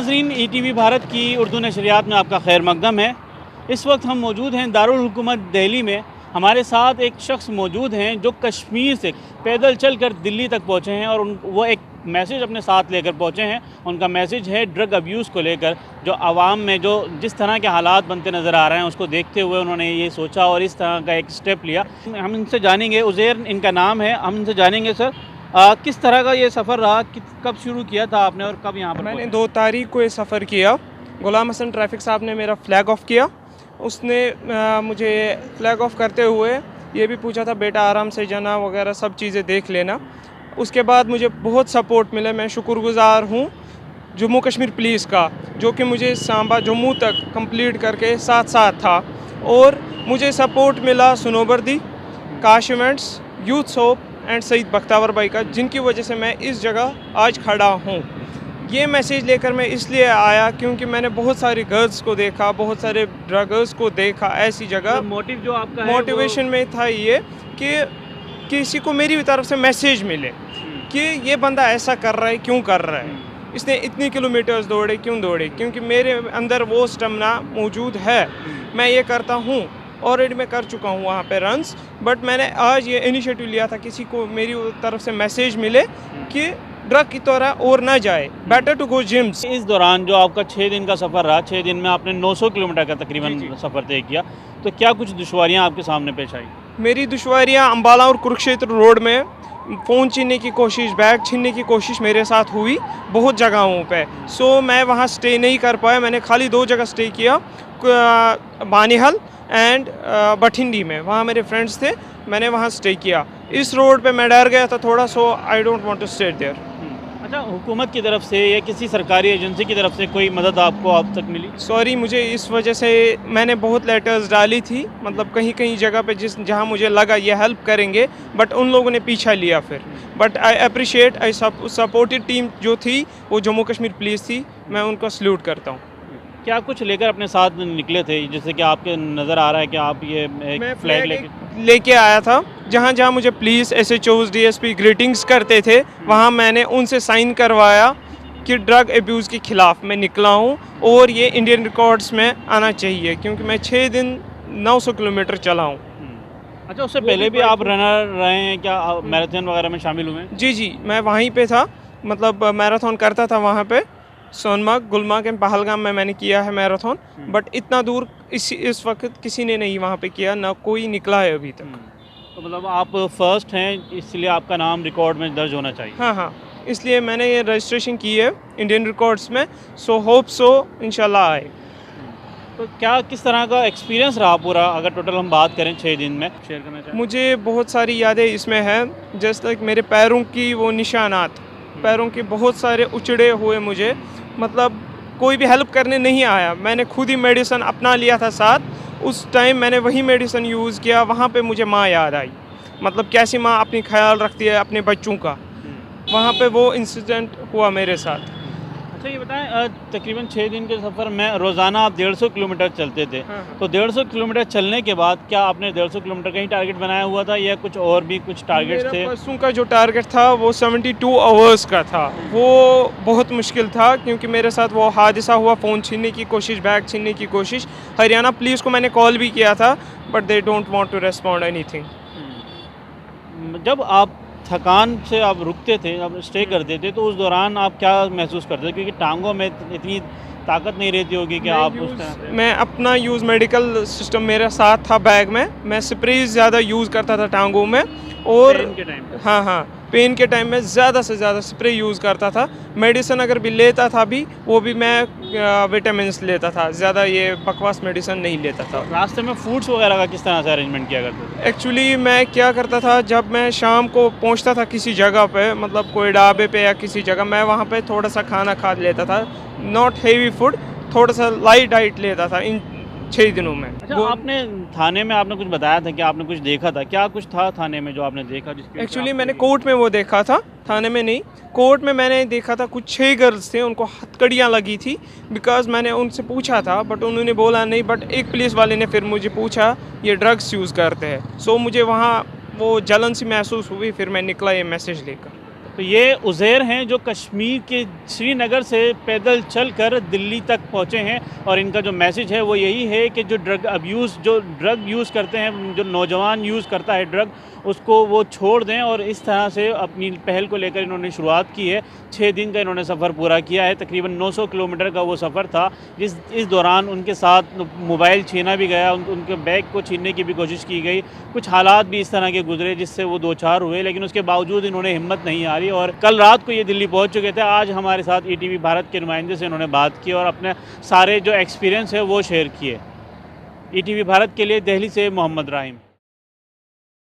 नाज़रीन, ETV भारत की उर्दू नशरियात में आपका खैर मकदम है। इस वक्त हम मौजूद हैं दारुल हुकूमत दिल्ली में। हमारे साथ एक शख्स मौजूद हैं जो कश्मीर से पैदल चलकर दिल्ली तक पहुँचे हैं और वो एक मैसेज अपने साथ लेकर पहुँचे हैं। उनका मैसेज है ड्रग अब्यूज़ को लेकर, जो आवाम में जो जिस तरह के हालात बनते नज़र आ रहे हैं उसको देखते हुए उन्होंने ये सोचा और इस तरह का एक स्टेप लिया। हम इनसे जानेंगे, उज़ैर इनका नाम है, हम इनसे जानेंगे सर किस तरह का ये सफ़र रहा, कब शुरू किया था आपने और कब यहाँ पर मैंने 2 तारीख को ये सफ़र किया। गुलाम हसन ट्रैफ़िक साहब ने मेरा फ़्लैग ऑफ़ किया। उसने मुझे फ़्लैग ऑफ़ करते हुए ये भी पूछा था बेटा आराम से जाना वगैरह सब चीज़ें देख लेना। उसके बाद मुझे बहुत सपोर्ट मिला। मैं शुक्रगुज़ार हूँ जम्मू कश्मीर पुलिस का, जो कि मुझे सांबा जम्मू तक कंप्लीट करके साथ साथ था। और मुझे सपोर्ट मिला सुनोबर्दी, काश इवेंट्स, यूथ सोप एंड सईद बख्तावर भाई का, जिनकी वजह से मैं इस जगह आज खड़ा हूँ। ये मैसेज लेकर मैं इसलिए आया क्योंकि मैंने बहुत सारी गर्ल्स को देखा, बहुत सारे ड्रगर्स को देखा ऐसी जगह। मोटिव जो आपका मोटिवेशन में था ये कि किसी को मेरी तरफ से मैसेज मिले कि ये बंदा ऐसा कर रहा है, क्यों कर रहा है, इसने इतनी किलोमीटर्स दौड़े क्यों दौड़े, क्योंकि मेरे अंदर वो स्टेमिना मौजूद है। मैं ये करता हूँ, ऑलरेडी मैं कर चुका हूँ वहाँ पे रन्स, बट मैंने आज ये इनिशिएटिव लिया था किसी को मेरी तरफ से मैसेज मिले कि ड्रग की तरह और ना जाए, बेटर टू गो जिम्स। इस दौरान जो आपका 6 दिन का सफ़र रहा, 6 दिन में आपने 900 किलोमीटर का तकरीबन सफ़र तय किया, तो क्या कुछ दुश्वारियाँ आपके सामने पेश आई? मेरी दुश्वारियाँ अम्बाला और कुरुक्षेत्र रोड में फ़ोन छीनने की कोशिश, बैग छीनने की कोशिश मेरे साथ हुई बहुत जगहों पे। सो मैं वहाँ स्टे नहीं कर पाया। मैंने खाली 2 जगह स्टे किया, बानीहल एंड बठिंडी में। वहाँ मेरे फ्रेंड्स थे, मैंने वहाँ स्टे किया। इस रोड पे मैं डर गया था थोड़ा, so I don't want to stay there. अच्छा, हुकूमत की तरफ से या किसी सरकारी एजेंसी की तरफ से कोई मदद आपको अब तक मिली? सॉरी, मुझे इस वजह से मैंने बहुत लेटर्स डाली थी, मतलब कहीं कहीं जगह पे जहाँ मुझे लगा ये हेल्प करेंगे, बट उन लोगों ने पीछा लिया फिर। But I appreciate, I supported team जो थी वो जम्मू कश्मीर पुलिस थी, मैं उनको सल्यूट करता हूँ। क्या कुछ लेकर अपने साथ निकले थे, जैसे कि आपके नज़र आ रहा है कि आप ये एक फ्लैग लेके आया था। जहाँ जहाँ मुझे पुलिस, SHOs, DSP ग्रीटिंग्स करते थे, वहाँ मैंने उनसे साइन करवाया कि ड्रग अब्यूज़ के ख़िलाफ़ मैं निकला हूँ और ये इंडियन रिकॉर्ड्स में आना चाहिए, क्योंकि मैं 6 दिन 900 किलोमीटर चला हूँ। अच्छा, उससे पहले भी आप रनर रहे हैं क्या, मैराथन वगैरह में शामिल हुए हैं? जी, मैं वहीं पे था, मतलब मैराथन करता था वहाँ पे। सोनमर्ग, गुलमर्ग एंड पहलगाम में मैंने किया है मैराथन, बट इतना दूर इस वक्त किसी ने नहीं वहाँ पे किया, ना कोई निकला है अभी तक। तो मतलब आप फर्स्ट हैं, इसलिए आपका नाम रिकॉर्ड में दर्ज होना चाहिए। हाँ, इसलिए मैंने ये रजिस्ट्रेशन की है इंडियन रिकॉर्ड्स में। सो होप सो इंशाल्लाह आए। तो क्या किस तरह का एक्सपीरियंस रहा पूरा, अगर टोटल हम बात करें 6 दिन में शेयर करना चाहिए? मुझे बहुत सारी यादें इसमें हैं, जैसे कि मेरे पैरों की वो निशानात, पैरों के बहुत सारे उचड़े हुए मुझे, मतलब कोई भी हेल्प करने नहीं आया। मैंने खुद ही मेडिसिन अपना लिया था साथ। उस टाइम मैंने वही मेडिसिन यूज़ किया। वहाँ पे मुझे माँ याद आई, मतलब कैसी माँ अपनी ख्याल रखती है अपने बच्चों का। वहाँ पे वो इंसिडेंट हुआ मेरे साथ। अच्छा, ये बताएं, तकरीबन 6 दिन के सफ़र में रोज़ाना आप 150 किलोमीटर चलते थे। तो 150 किलोमीटर चलने के बाद क्या आपने 150 किलोमीटर का ही टारगेट बनाया हुआ था या कुछ और भी कुछ टारगेट्स थे? परसों का जो टारगेट था वो 72 आवर्स का था। वो बहुत मुश्किल था क्योंकि मेरे साथ वो हादसा हुआ, फ़ोन छीनने की कोशिश, बैग छीनने की कोशिश। हरियाणा पुलिस को मैंने कॉल भी किया था, but they don't want to respond anything. जब आप थकान से आप रुकते थे, आप स्टे करते थे, तो उस दौरान आप क्या महसूस करते थे, क्योंकि टांगों में इतनी ताकत नहीं रहती होगी कि आप उस तरह से? मैं अपना मेडिकल सिस्टम मेरे साथ था बैग में। मैं स्प्रे ज़्यादा यूज़ करता था टांगों में, और पेन के टाइम पे? हाँ, पेन के टाइम में ज़्यादा से ज़्यादा स्प्रे यूज़ करता था। मेडिसिन अगर भी लेता था भी, वो भी मैं विटामिन्स लेता था, ज़्यादा ये बकवास मेडिसिन नहीं लेता था। रास्ते में फूड्स वगैरह का किस तरह से अरेंजमेंट किया करते थे? एक्चुअली मैं क्या करता था, जब मैं शाम को पहुंचता था किसी जगह पे, मतलब कोई ढाबे पे या किसी जगह, मैं वहाँ पे थोड़ा सा खाना खा लेता था। नॉट हेवी फूड, थोड़ा सा लाइट डाइट लेता था इन 6 दिनों में। अच्छा, आपने थाने में आपने कुछ बताया था कि आपने कुछ देखा था, क्या कुछ था थाने में जो आपने देखा? एक्चुअली मैंने कोर्ट में वो देखा था, थाने में नहीं। कोर्ट में मैंने देखा था कुछ 6 गर्ल्स थे, उनको हथकड़ियाँ लगी थी। बिकॉज मैंने उनसे पूछा था, बट उन्होंने बोला नहीं, बट एक पुलिस वाले ने फिर मुझे पूछा ये ड्रग्स यूज़ करते हैं। सो मुझे वहाँ वो जलन सी महसूस हुई, फिर मैं निकला ये मैसेज लेकर। तो ये उज़ैर हैं जो कश्मीर के श्रीनगर से पैदल चलकर दिल्ली तक पहुँचे हैं और इनका जो मैसेज है वो यही है कि जो ड्रग यूज़ करते हैं, जो नौजवान यूज़ करता है ड्रग, उसको वो छोड़ दें। और इस तरह से अपनी पहल को लेकर इन्होंने शुरुआत की है। 6 दिन का इन्होंने सफ़र पूरा किया है। तकरीबन 900 किलोमीटर का वो सफ़र था। इस दौरान उनके साथ मोबाइल छीना भी गया, उनके बैग को छीनने की भी कोशिश की गई। कुछ हालात भी इस तरह के गुजरे जिससे वो दो चार हुए, लेकिन उसके बावजूद इन्होंने हिम्मत नहीं हारी और कल रात को ये दिल्ली पहुँच चुके थे। आज हमारे साथ ETV भारत के नुमाइंदे से इन्होंने बात की और अपने सारे जो एक्सपीरियंस है वो शेयर किए। ETV भारत के लिए दिल्ली से मोहम्मद राहिम।